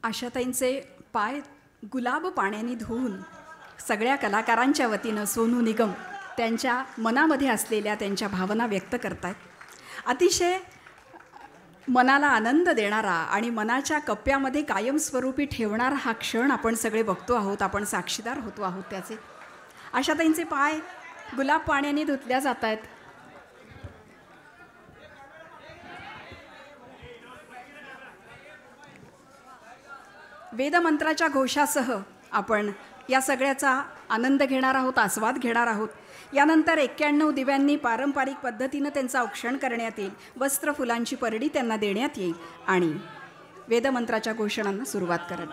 आशाताईंचे पाय गुलाब पाण्याने धुवून सगळ्या कलाकारांच्या वतीनं सोनू निगम त्यांच्या मनामध्ये असलेल्या त्यांच्या भावना व्यक्त करतायत. अतिशय मनाला आनंद देणारा आणि मनाच्या कप्प्यामध्ये कायमस्वरूपी ठेवणारा हा क्षण आपण सगळे बघतो आहोत, आपण साक्षीदार होतो आहोत त्याचे. आशाताईंचे पाय गुलाब पाण्याने धुतल्या जात आहेत. वेदमंत्राच्या घोषासह आपण या सगळ्याचा आनंद घेणार आहोत, आस्वाद घेणार आहोत. यानंतर 91 दिव्यांनी पारंपरिक पद्धतीनं त्यांचं औक्षण करण्यात येईल. वस्त्र फुलांची परडी त्यांना देण्यात येईल आणि वेदमंत्राच्या घोषणांना सुरुवात करेल.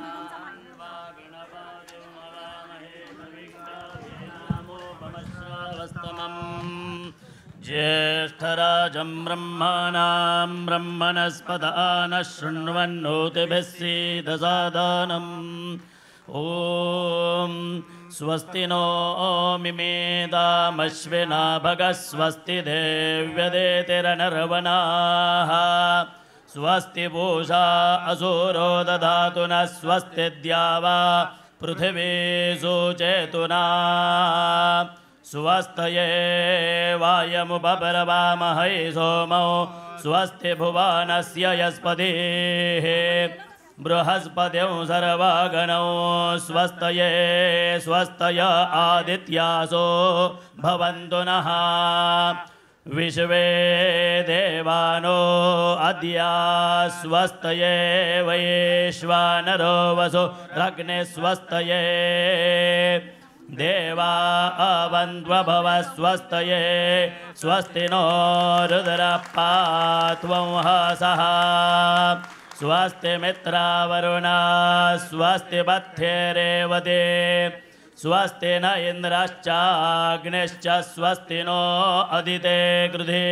ज्येष्ठराजं ब्रह्मणां ब्रह्मणस्पदानः शृण्वन्नोतिभिः सीदसादनम्. ॐ स्वस्ति नो मिमेदामश्विना भगः स्वस्ति देव्यदेतिरनर्वणाः स्वस्ति पूषा असुरो दधातु नः स्वस्ति द्यावा पृथिवी सुचेतुना स्वस्तये वायमुपपर्वामहै सोमो स्वस्ति भुवनस्य यस्पतिः बृहस्पतिं सर्वगणौ स्वस्तये स्वस्तय आदित्यासो भवन्तु नः विश्वे देवानो अद्य स्वस्तये वैश्वानरो वसु रग्ने स्वस्तये देवा अवन्त्वभव स्वस्तये स्वस्ति नो रुद्रपात्वं हसः स्वस्ति मित्रावरुणा स्वस्ति बध्येरेवते स्वस्ति न इन्द्रश्चाग्निश्च स्वस्ति नो अदिते गृधे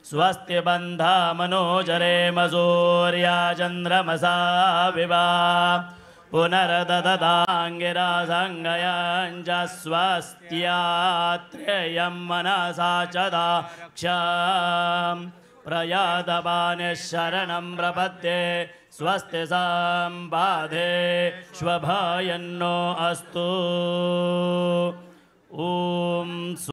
स्वस्ति बन्धा मनोजरेमसूर्या चन्द्रमसा विवा पुनर्दददाङ्गिरा सङ्गयञ्च स्वस्त्यात्रेयं मनसा च दाक्षाम् प्रयातपानिः शरणं प्रपद्ये स्वस्ति सम्पादे श्वभयन्नो अस्तु. ॐ